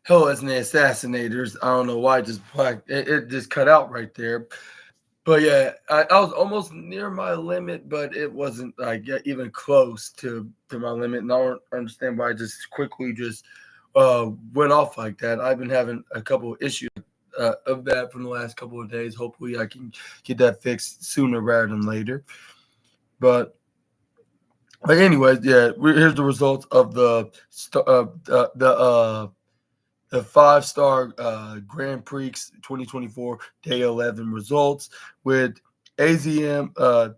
Hell, SNA Assassinators. I don't know why it just cut out right there. But yeah, I was almost near my limit, but it wasn't like even close to my limit. And I don't understand why I just quickly just went off like that. I've been having a couple of issues of that from the last couple of days. Hopefully, I can get that fixed sooner rather than later. But anyways, yeah, here's the results of the 5-star Grand Prix 2024 Day 11 results with AZM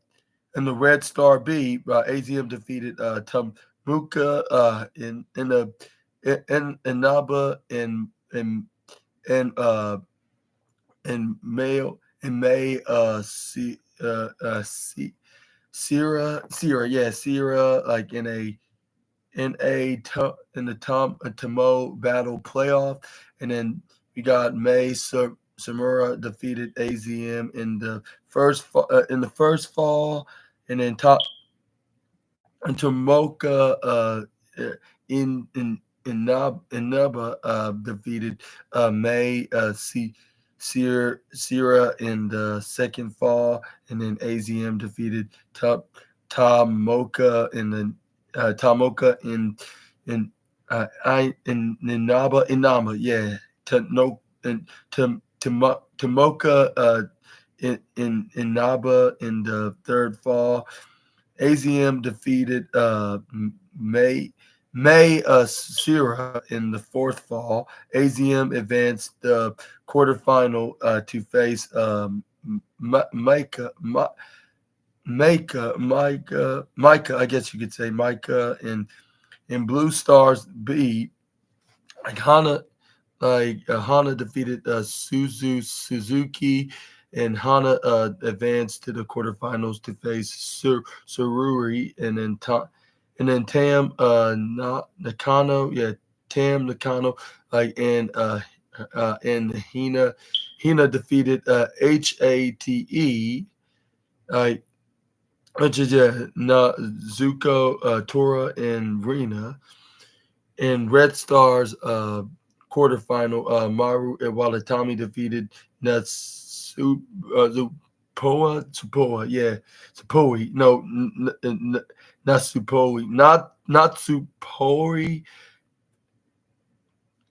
in the Red Star B. AZM defeated Tamuka in Naba and in May Sierra, yeah, Sierra, like in the Tomo Battle playoff, and then we got Samura defeated AZM in the first fall, and then top and Tomoka in Naba defeated May Sierra in the second fall, and then AZM defeated Tamoka in Naba, yeah, to no and Tamoka in Naba in the third fall. AZM defeated May Sierra in the fourth fall. AZM advanced the quarterfinal to face Micah, I guess you could say Micah in Blue Stars B. Like Hana defeated Suzuki, and Hana advanced to the quarterfinals to face Sururi, and then Tam Nakano, yeah, Tam Nakano, like and Hina defeated HATE, like which is Zuko, Tora, and Rina. In Red Stars quarterfinal, Maru Iwatani defeated Tsupoa, yeah, Tsupoi, no, not Tsupoi, not Tsupoi.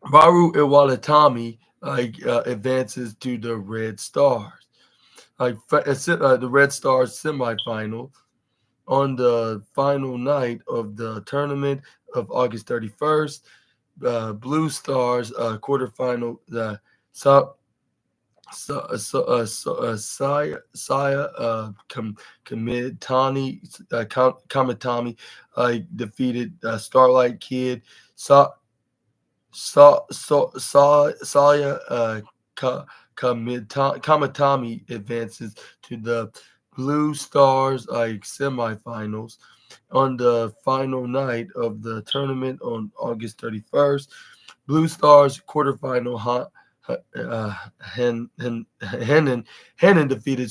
Maru Iwatani advances to the Red Stars, the Red Stars semifinal on the final night of the tournament of August 31st. Blue Stars quarterfinal. Saya Kamitani defeated Starlight Kid. Saya Kamitami advances to the Blue Stars semifinals on the final night of the tournament on August 31st. Blue Stars quarterfinal. Hennen defeated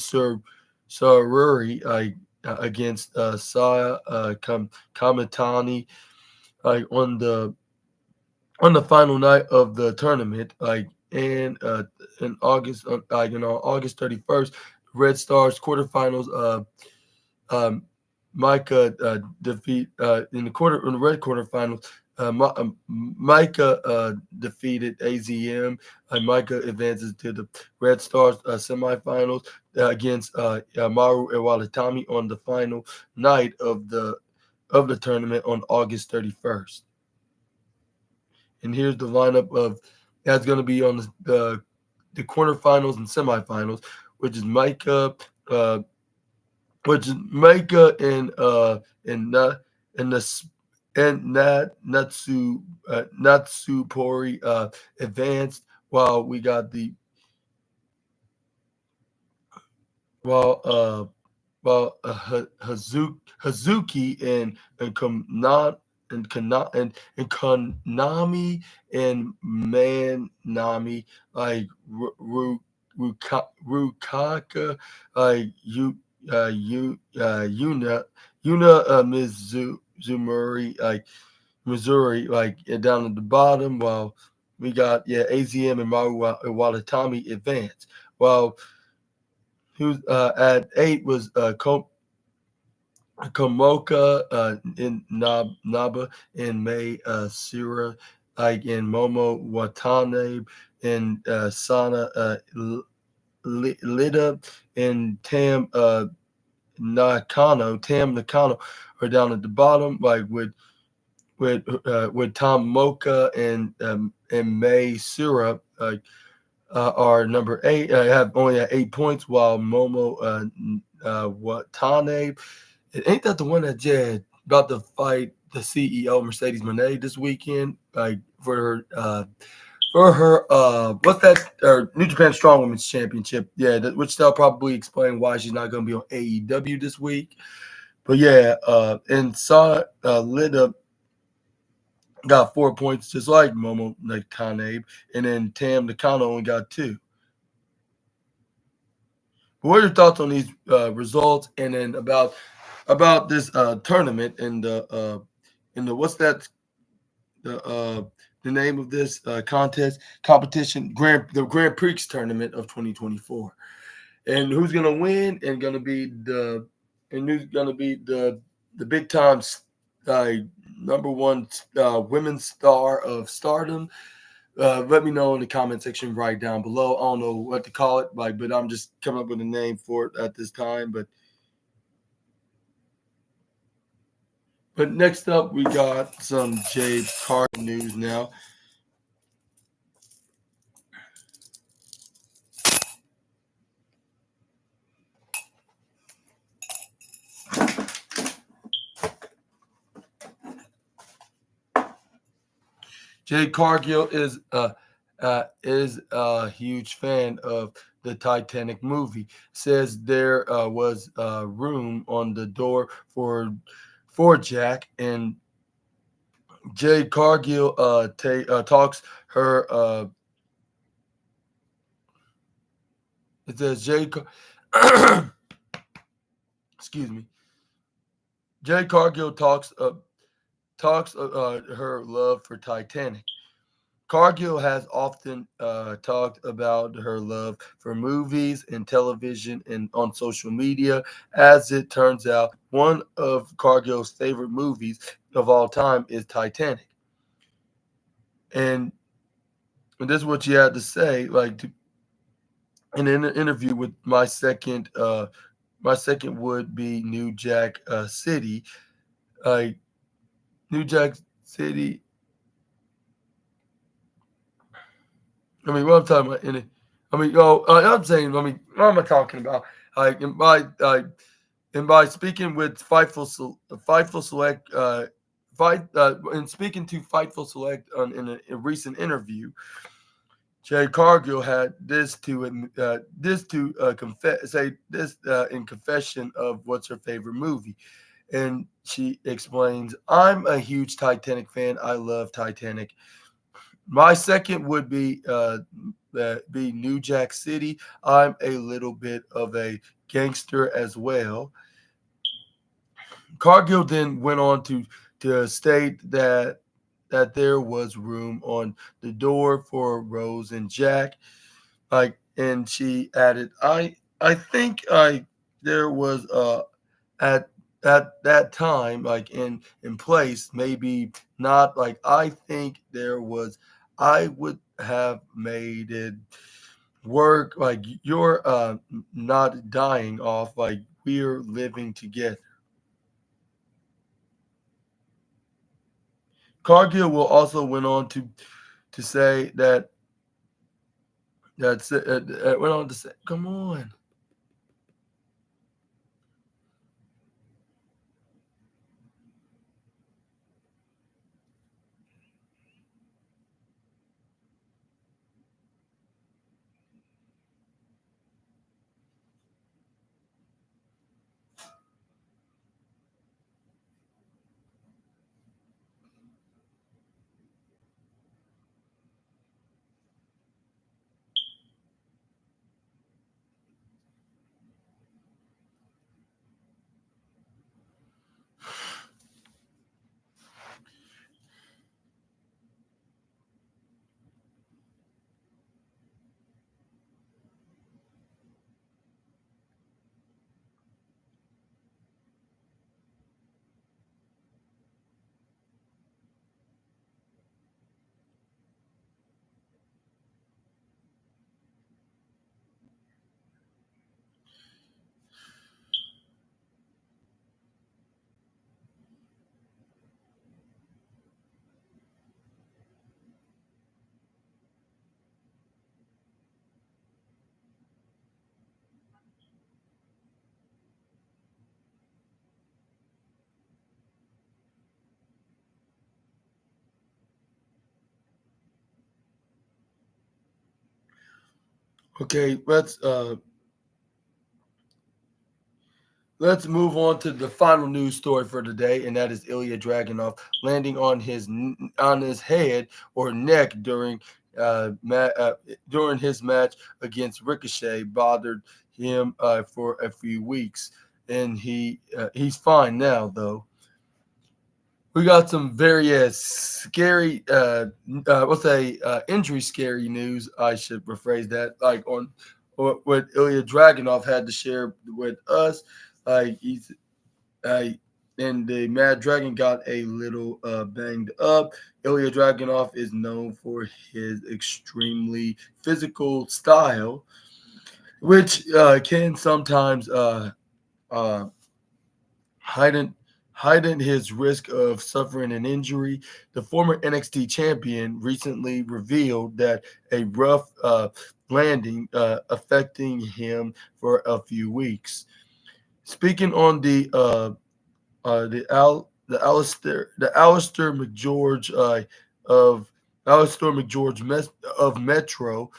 Saruri against Saya Kamitani on the final night of the tournament, and in August, on August 31st, Red Stars quarterfinals. Um, Micah defeat in the red quarterfinals. Micah defeated AZM. Micah advances to the Red Stars semifinals against Maru Iwatani on the final night of the tournament on August 31st. And here's the lineup of that's going to be on the quarterfinals and semifinals, which is Micah, and the and Natsupori advanced, while we got the while Hazuki and Konami and Manami, Rukaka, Yuna Mizumuri, Missouri, down at the bottom, while we got AZM and Maru Walatami advance. While who's at 8 was Komoka in Naba in May Sura like in Momo Watanabe in Sana Lida and Tam Nakano are down at the bottom, like with Tom Mocha and May Syrup are number 8. Have only at 8 points, while Momo Watanabe. Ain't that the one that about to fight the CEO Mercedes Monet this weekend? Like for her what's that New Japan Strong Women's Championship? Yeah, which they'll probably explain why she's not going to be on AEW this week. But yeah, and saw Lida got 4 points just like Momo Nakane, and then Tam Nakano only got 2. But what are your thoughts on these results, and then about this tournament and the what's that the name of this competition the Grand Prix tournament of 2024, and who's gonna win and who's gonna be the big time uh, number one women's star of Stardom. Let me know in the comment section right down below. I don't know what to call it, but I'm just coming up with a name for it at this time. But next up, we got some Jade Cargill news now. Jade Cargill is a huge fan of the Titanic movie. Says there was room on the door for Jack, and Jade Cargill talks her. It says excuse me. Jade Cargill talks her love for Titanic. Cargill has often talked about her love for movies and television and on social media. As it turns out, one of Cargill's favorite movies of all time is Titanic. And this is what she had to say, in an interview with my second would be New Jack City, like New Jack City. I mean, what I'm talking about in it. I mean, I'm saying. I mean, what am I talking about? Like, and by speaking with Fightful Select, and speaking to Fightful Select in a recent interview, Jay Cargill had this to confess say this in confession of what's her favorite movie, and she explains, "I'm a huge Titanic fan. I love Titanic. My second would be New Jack City. I'm a little bit of a gangster as well." Cargill then went on to state that there was room on the door for Rose and Jack. And she added, I think there was at that time, in place, maybe not. Like, I think there was, I would have made it work. Like, you're not dying off, like we're living together. Cargill will also went on to say went on to say, come on. Okay, let's move on to the final news story for today, and that is Ilya Dragunov landing on his head or neck during his match against Ricochet bothered him for a few weeks, and he's fine now though. We got some very scary, let's say injury scary news. I should rephrase that. Like on what Ilya Dragunov had to share with us. He's uh, and the Mad Dragon got a little banged up. Ilya Dragunov is known for his extremely physical style, which can sometimes uh, heighten heighten his risk of suffering an injury. The former NXT champion recently revealed that a rough landing affecting him for a few weeks. Speaking on the Alistair McGeorge of Alistair McGeorge of Metro,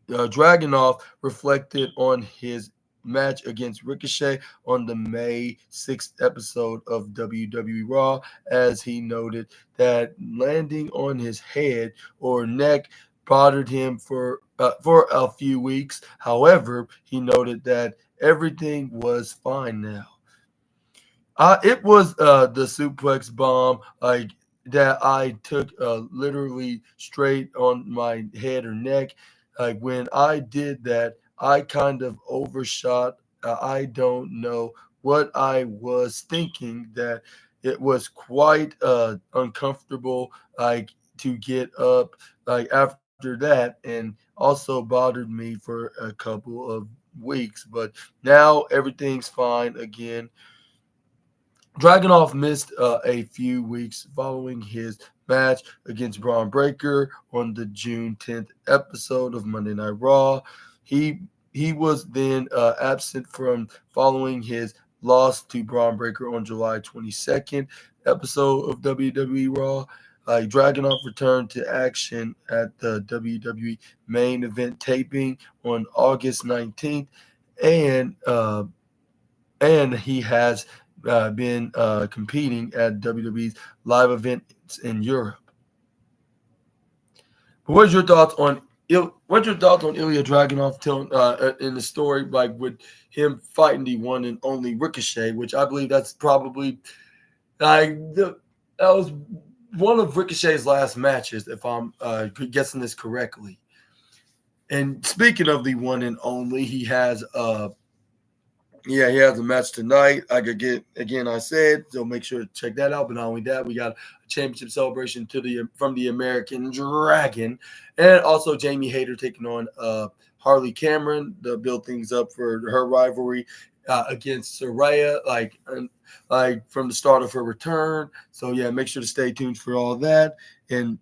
Dragunov reflected on his match against Ricochet on the May 6th episode of WWE Raw, as he noted that landing on his head or neck bothered him for a few weeks. However, he noted that everything was fine now. It was the suplex bomb like that I took literally straight on my head or neck. Like when I did that, I kind of overshot. I don't know what I was thinking. That it was quite uncomfortable, like to get up, like after that, and also bothered me for a couple of weeks. But now everything's fine again. Dragunov missed a few weeks following his match against Braun Breaker on the June 10th episode of Monday Night Raw. He he was then absent from following his loss to Braun Breaker on July 22nd episode of WWE Raw. Dragunov returned to action at the WWE main event taping on August 19th, and he has been competing at WWE's live events in Europe. But what's your thoughts on Ilya Dragunov telling in the story, like with him fighting the one and only Ricochet, which I believe that's probably like that was one of Ricochet's last matches, if I'm guessing this correctly. And speaking of the one and only, he has a match tonight. I could get again. I said so. Make sure to check that out. But not only that, we got a championship celebration from the American Dragon, and also Jamie Hayter taking on Harley Cameron to build things up for her rivalry against Soraya, like from the start of her return. So yeah, make sure to stay tuned for all that. And